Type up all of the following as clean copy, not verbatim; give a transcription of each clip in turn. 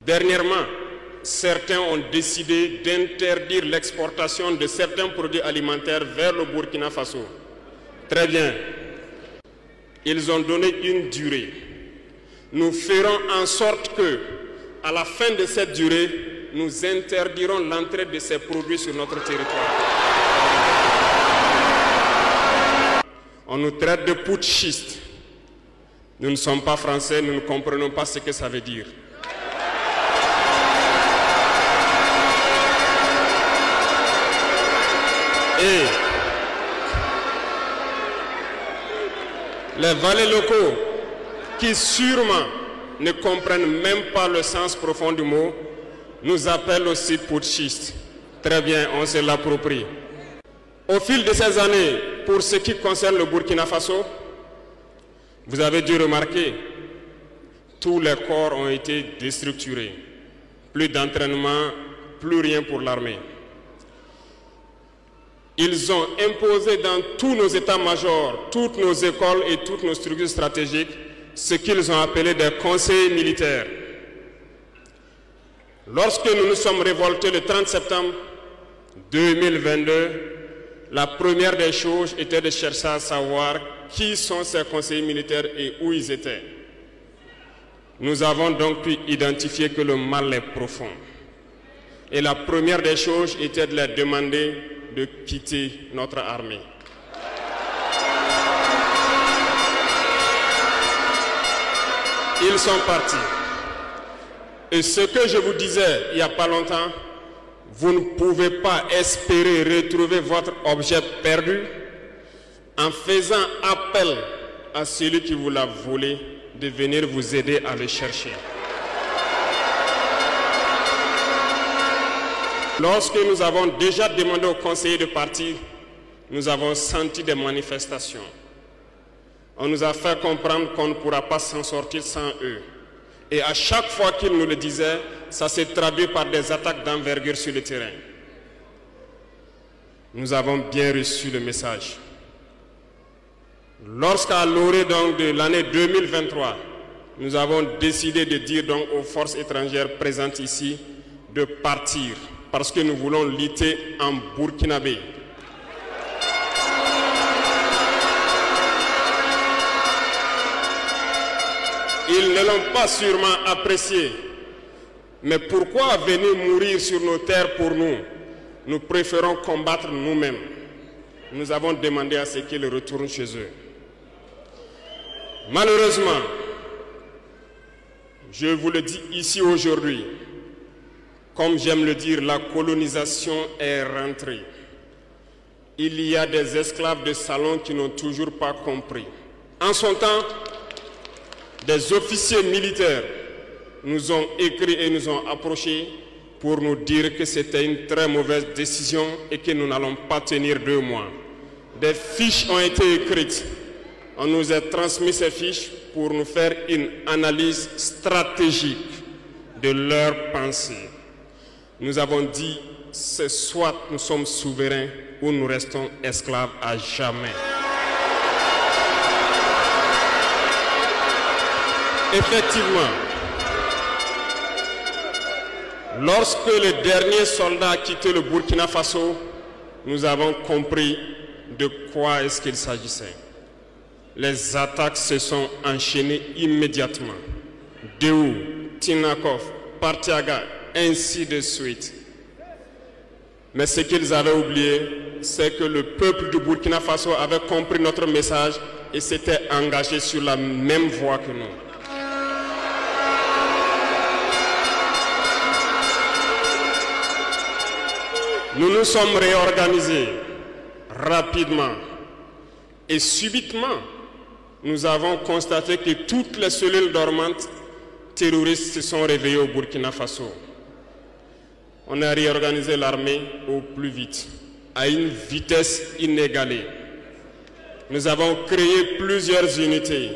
Dernièrement, certains ont décidé d'interdire l'exportation de certains produits alimentaires vers le Burkina Faso. Très bien. Ils ont donné une durée. Nous ferons en sorte que, à la fin de cette durée, nous interdirons l'entrée de ces produits sur notre territoire. On nous traite de putschistes. Nous ne sommes pas français, nous ne comprenons pas ce que ça veut dire. Et les valets locaux, qui sûrement ne comprennent même pas le sens profond du mot, nous appellent aussi putschistes. Très bien, on se l'approprie. Au fil de ces années, pour ce qui concerne le Burkina Faso, vous avez dû remarquer, tous les corps ont été déstructurés. Plus d'entraînement, plus rien pour l'armée. Ils ont imposé dans tous nos états-majors, toutes nos écoles et toutes nos structures stratégiques ce qu'ils ont appelé des conseillers militaires. Lorsque nous nous sommes révoltés le 30 septembre 2022, la première des choses était de chercher à savoir qui sont ces conseillers militaires et où ils étaient. Nous avons donc pu identifier que le mal est profond. Et la première des choses était de leur demander de quitter notre armée. Ils sont partis. Et ce que je vous disais il n'y a pas longtemps, vous ne pouvez pas espérer retrouver votre objet perdu en faisant appel à celui qui vous l'a volé de venir vous aider à le chercher. Lorsque nous avons déjà demandé aux conseillers de partir, nous avons senti des manifestations. On nous a fait comprendre qu'on ne pourra pas s'en sortir sans eux. Et à chaque fois qu'ils nous le disaient, ça s'est traduit par des attaques d'envergure sur le terrain. Nous avons bien reçu le message. Lorsqu'à l'orée de l'année 2023, nous avons décidé de dire donc aux forces étrangères présentes ici de partir parce que nous voulons lutter en burkinabé. Ils ne l'ont pas sûrement apprécié. Mais pourquoi venir mourir sur nos terres pour nous? Nous préférons combattre nous-mêmes. Nous avons demandé à ce qu'ils retournent chez eux. Malheureusement, je vous le dis ici aujourd'hui, comme j'aime le dire, la colonisation est rentrée. Il y a des esclaves de salon qui n'ont toujours pas compris. En son temps, des officiers militaires nous ont écrit et nous ont approchés pour nous dire que c'était une très mauvaise décision et que nous n'allons pas tenir 2 mois. Des fiches ont été écrites. On nous a transmis ces fiches pour nous faire une analyse stratégique de leurs pensées. Nous avons dit, c'est soit nous sommes souverains ou nous restons esclaves à jamais. Effectivement, lorsque le dernier soldat a quitté le Burkina Faso, nous avons compris de quoi est-ce qu'il s'agissait. Les attaques se sont enchaînées immédiatement. Déou, Tinakov, Partiaga, ainsi de suite. Mais ce qu'ils avaient oublié, c'est que le peuple du Burkina Faso avait compris notre message et s'était engagé sur la même voie que nous. Nous nous sommes réorganisés rapidement et subitement, nous avons constaté que toutes les cellules dormantes terroristes se sont réveillées au Burkina Faso. On a réorganisé l'armée au plus vite, à une vitesse inégalée. Nous avons créé plusieurs unités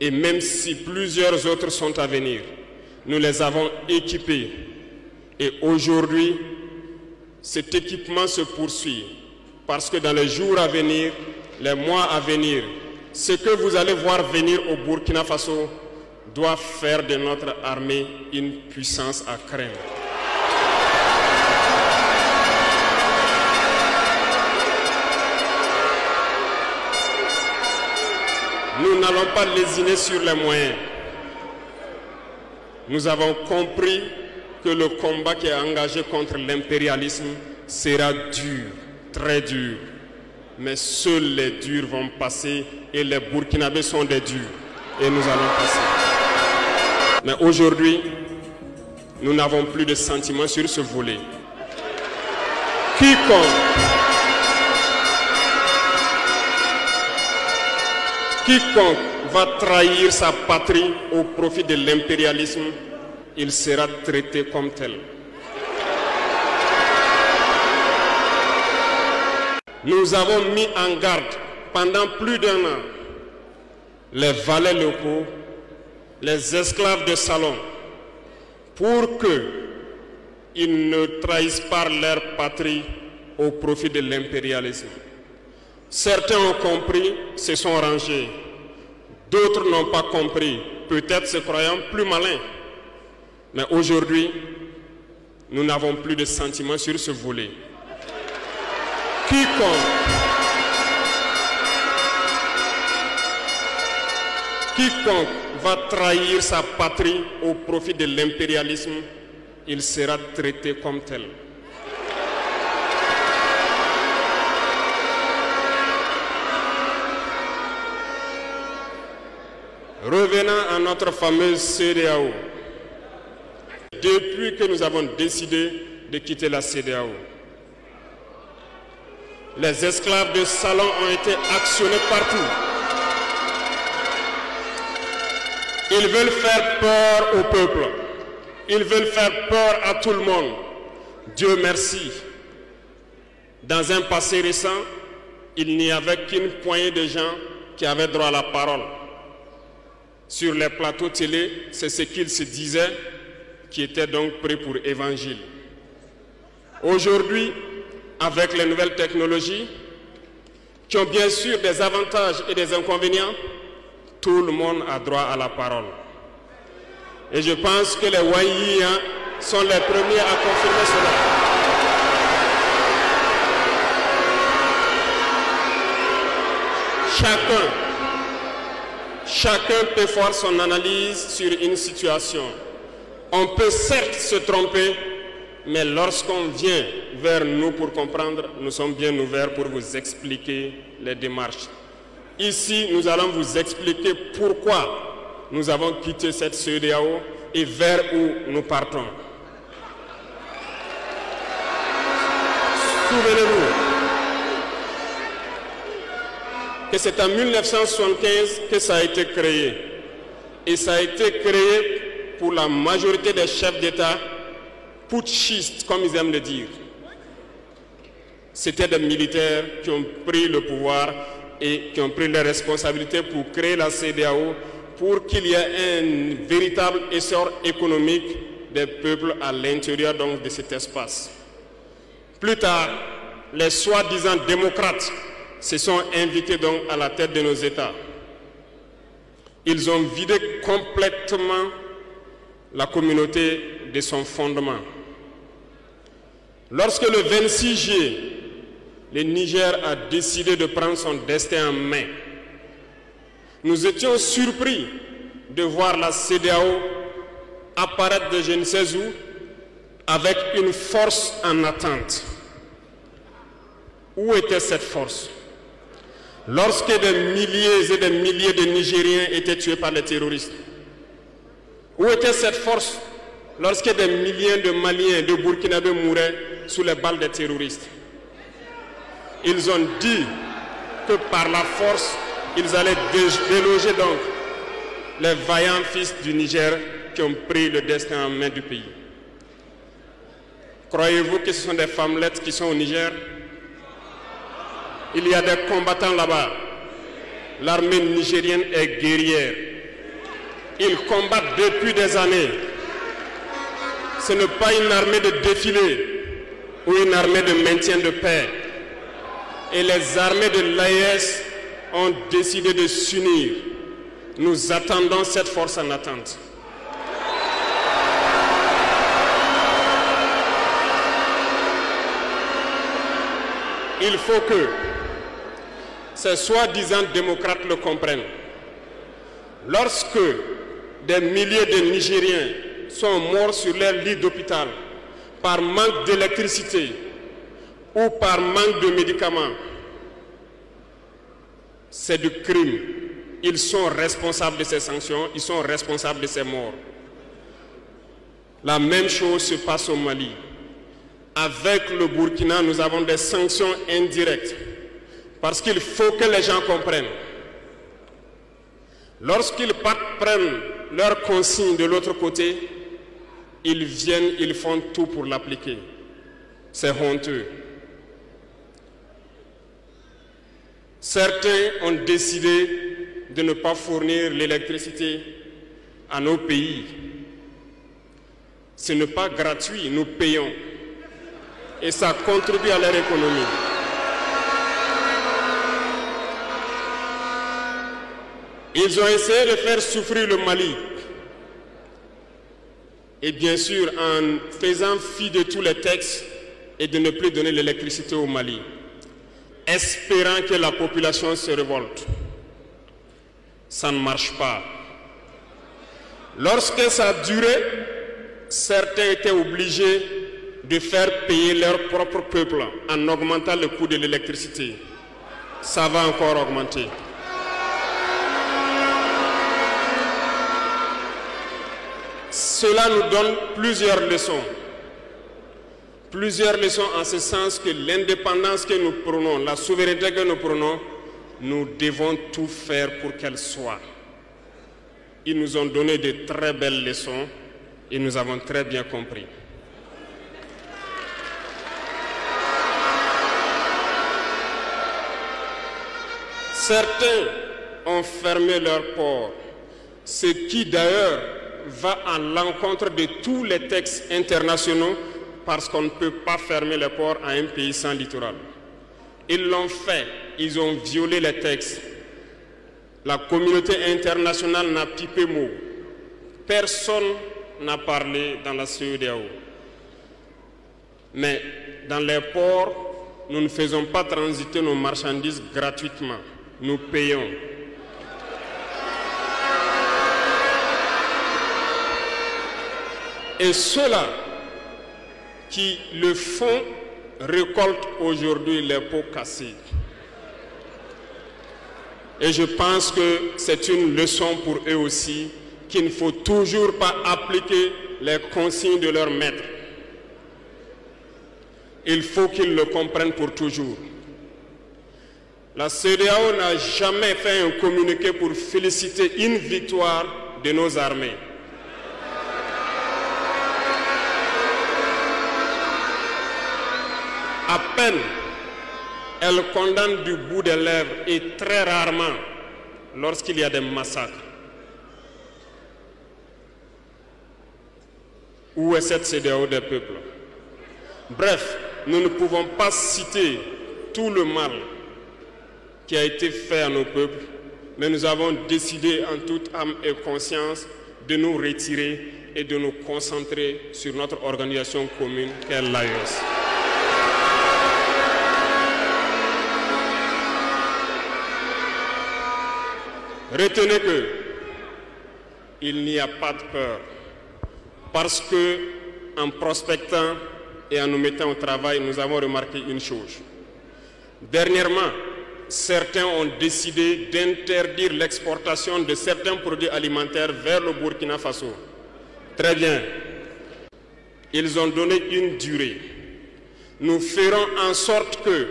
et même si plusieurs autres sont à venir, nous les avons équipées. Et aujourd'hui, cet équipement se poursuit parce que dans les jours à venir, les mois à venir, ce que vous allez voir venir au Burkina Faso, doit faire de notre armée une puissance à craindre. Nous n'allons pas lésiner sur les moyens. Nous avons compris que le combat qui est engagé contre l'impérialisme sera dur, très dur. Mais seuls les durs vont passer et les Burkinabés sont des durs. Et nous allons passer. Mais aujourd'hui, nous n'avons plus de sentiments sur ce volet. Quiconque va trahir sa patrie au profit de l'impérialisme, il sera traité comme tel. Nous avons mis en garde pendant plus d'1 an les valets locaux, les esclaves de salon, pour qu'ils ne trahissent pas leur patrie au profit de l'impérialisme. Certains ont compris, se sont rangés. D'autres n'ont pas compris, peut-être se croyant plus malins. Mais aujourd'hui, nous n'avons plus de sentiments sur ce volet. Quiconque va trahir sa patrie au profit de l'impérialisme, il sera traité comme tel. Revenant à notre fameuse CEDEAO, depuis que nous avons décidé de quitter la CEDEAO, les esclaves de salon ont été actionnés partout. Ils veulent faire peur au peuple. Ils veulent faire peur à tout le monde. Dieu merci. Dans un passé récent, il n'y avait qu'une poignée de gens qui avaient droit à la parole. Sur les plateaux télé, c'est ce qu'ils se disaient qui étaient donc prêts pour l'évangile. Aujourd'hui, avec les nouvelles technologies, qui ont bien sûr des avantages et des inconvénients, tout le monde a droit à la parole. Et je pense que les Wanyis sont les premiers à confirmer cela. Chacun peut faire son analyse sur une situation. On peut certes se tromper, mais lorsqu'on vient vers nous pour comprendre, nous sommes bien ouverts pour vous expliquer les démarches. Ici, nous allons vous expliquer pourquoi nous avons quitté cette CEDEAO et vers où nous partons. Souvenez-vous que c'est en 1975 que ça a été créé. Et ça a été créé pour la majorité des chefs d'État putschistes, comme ils aiment le dire. C'était des militaires qui ont pris le pouvoir et qui ont pris les responsabilités pour créer la CEDEAO pour qu'il y ait un véritable essor économique des peuples à l'intérieur donc de cet espace. Plus tard, les soi-disant démocrates se sont invités donc à la tête de nos États. Ils ont vidé complètement la communauté de son fondement. Lorsque le 26 juillet, le Niger a décidé de prendre son destin en main, nous étions surpris de voir la CEDEAO apparaître de je ne sais où avec une force en attente. Où était cette force? Lorsque des milliers et des milliers de Nigériens étaient tués par les terroristes, où était cette force lorsque des milliers de Maliens, de Burkinabés mouraient sous les balles des terroristes? Ils ont dit que par la force, ils allaient déloger donc les vaillants fils du Niger qui ont pris le destin en main du pays. Croyez-vous que ce sont des femmelettes qui sont au Niger? Il y a des combattants là-bas. L'armée nigérienne est guerrière. Ils combattent depuis des années. Ce n'est pas une armée de défilé ou une armée de maintien de paix. Et les armées de l'AES ont décidé de s'unir. Nous attendons cette force en attente. Il faut que ces soi-disant démocrates le comprennent. Lorsque des milliers de Nigériens sont morts sur leur lit d'hôpital par manque d'électricité ou par manque de médicaments, c'est du crime. Ils sont responsables de ces sanctions, ils sont responsables de ces morts. La même chose se passe au Mali. Avec le Burkina, nous avons des sanctions indirectes. Parce qu'il faut que les gens comprennent. Lorsqu'ils prennent leurs consignes de l'autre côté, ils viennent, ils font tout pour l'appliquer. C'est honteux. Certains ont décidé de ne pas fournir l'électricité à nos pays. Ce n'est pas gratuit, nous payons. Et ça contribue à leur économie. Ils ont essayé de faire souffrir le Mali. Et bien sûr, en faisant fi de tous les textes et de ne plus donner l'électricité au Mali, espérant que la population se révolte. Ça ne marche pas. Lorsque ça a duré, certains étaient obligés de faire payer leur propre peuple en augmentant le coût de l'électricité. Ça va encore augmenter. Cela nous donne plusieurs leçons. Plusieurs leçons en ce sens que l'indépendance que nous prenons, la souveraineté que nous prenons, nous devons tout faire pour qu'elle soit. Ils nous ont donné de très belles leçons et nous avons très bien compris. Certains ont fermé leurs ports, ce qui d'ailleurs va à l'encontre de tous les textes internationaux parce qu'on ne peut pas fermer les ports à un pays sans littoral. Ils l'ont fait, ils ont violé les textes. La communauté internationale n'a pipé mot. Personne n'a parlé dans la CEDEAO. Mais dans les ports, nous ne faisons pas transiter nos marchandises gratuitement. Nous payons. Et ceux-là qui le font récoltent aujourd'hui les pots cassés. Et je pense que c'est une leçon pour eux aussi, qu'il ne faut toujours pas appliquer les consignes de leur maître. Il faut qu'ils le comprennent pour toujours. La CEDEAO n'a jamais fait un communiqué pour féliciter une victoire de nos armées. À peine, elle condamne du bout des lèvres et très rarement lorsqu'il y a des massacres. Où est cette CEDEAO des peuples? Bref, nous ne pouvons pas citer tout le mal qui a été fait à nos peuples, mais nous avons décidé en toute âme et conscience de nous retirer et de nous concentrer sur notre organisation commune qu'est l'AES. Retenez que il n'y a pas de peur, parce que en prospectant et en nous mettant au travail, nous avons remarqué une chose. Dernièrement, certains ont décidé d'interdire l'exportation de certains produits alimentaires vers le Burkina Faso. Très bien. Ils ont donné une durée. Nous ferons en sorte que,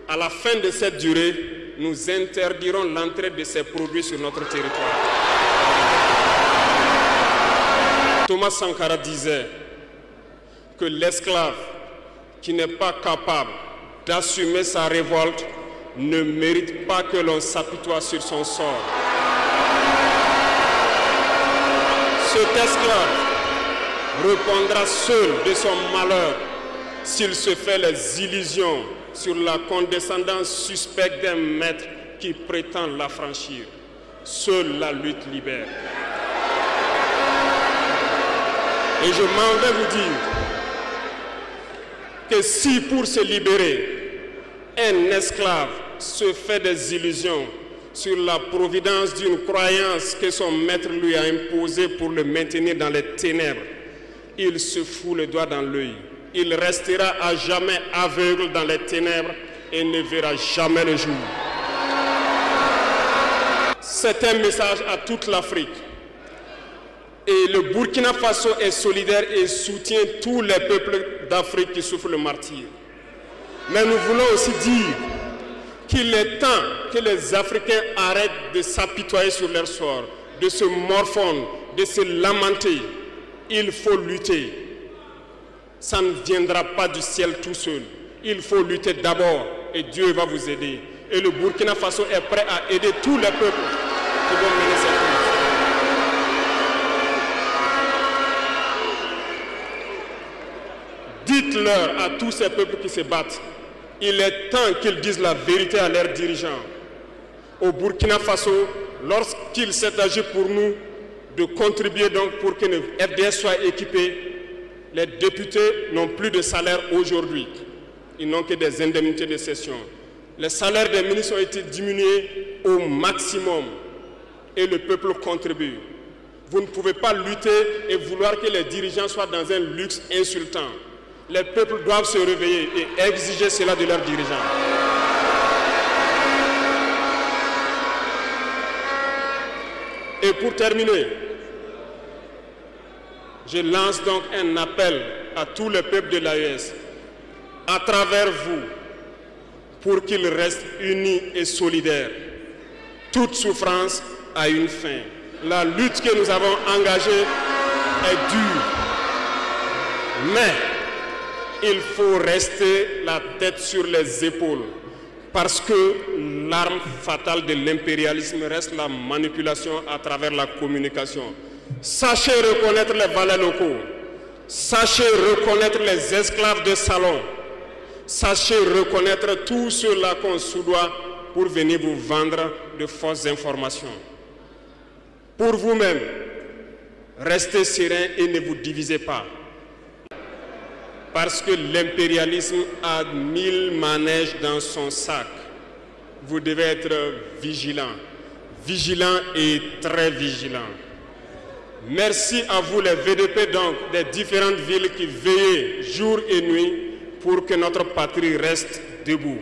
à la fin de cette durée, nous interdirons l'entrée de ces produits sur notre territoire. Thomas Sankara disait que l'esclave qui n'est pas capable d'assumer sa révolte ne mérite pas que l'on s'apitoie sur son sort. Cet esclave répondra seul de son malheur s'il se fait les illusions sur la condescendance suspecte d'un maître qui prétend l'affranchir. Seule la lutte libère. Et je m'en vais vous dire que si pour se libérer, un esclave se fait des illusions sur la providence d'une croyance que son maître lui a imposée pour le maintenir dans les ténèbres, il se fout le doigt dans l'œil. Il restera à jamais aveugle dans les ténèbres et ne verra jamais le jour. C'est un message à toute l'Afrique. Et le Burkina Faso est solidaire et soutient tous les peuples d'Afrique qui souffrent le martyre. Mais nous voulons aussi dire qu'il est temps que les Africains arrêtent de s'apitoyer sur leur sort, de se morfondre, de se lamenter. Il faut lutter. Ça ne viendra pas du ciel tout seul. Il faut lutter d'abord et Dieu va vous aider. Et le Burkina Faso est prêt à aider tous les peuples qui vont mener cette lutte. Dites-leur à tous ces peuples qui se battent, il est temps qu'ils disent la vérité à leurs dirigeants. Au Burkina Faso, lorsqu'il s'est agi pour nous de contribuer donc pour que le FDS soit équipé, les députés n'ont plus de salaire aujourd'hui. Ils n'ont que des indemnités de session. Les salaires des ministres ont été diminués au maximum et le peuple contribue. Vous ne pouvez pas lutter et vouloir que les dirigeants soient dans un luxe insultant. Les peuples doivent se réveiller et exiger cela de leurs dirigeants. Et pour terminer, je lance donc un appel à tous les peuples de l'AES, à travers vous, pour qu'ils restent unis et solidaires. Toute souffrance a une fin. La lutte que nous avons engagée est dure. Mais il faut rester la tête sur les épaules parce que l'arme fatale de l'impérialisme reste la manipulation à travers la communication. Sachez reconnaître les valets locaux. Sachez reconnaître les esclaves de salon. Sachez reconnaître tout ceux-là qu'on soudoie pour venir vous vendre de fausses informations. Pour vous-même, restez serein et ne vous divisez pas. Parce que l'impérialisme a 1000 manèges dans son sac. Vous devez être vigilant. Vigilant et très vigilant. Merci à vous les VDP donc des différentes villes qui veillent jour et nuit pour que notre patrie reste debout.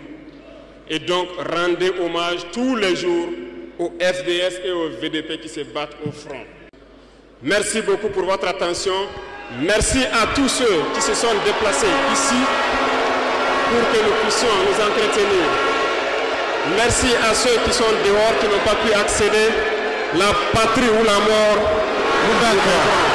Et donc rendez hommage tous les jours aux FDS et aux VDP qui se battent au front. Merci beaucoup pour votre attention. Merci à tous ceux qui se sont déplacés ici pour que nous puissions nous entretenir. Merci à ceux qui sont dehors, qui n'ont pas pu accéder. La patrie ou la mort, nous vaincrons.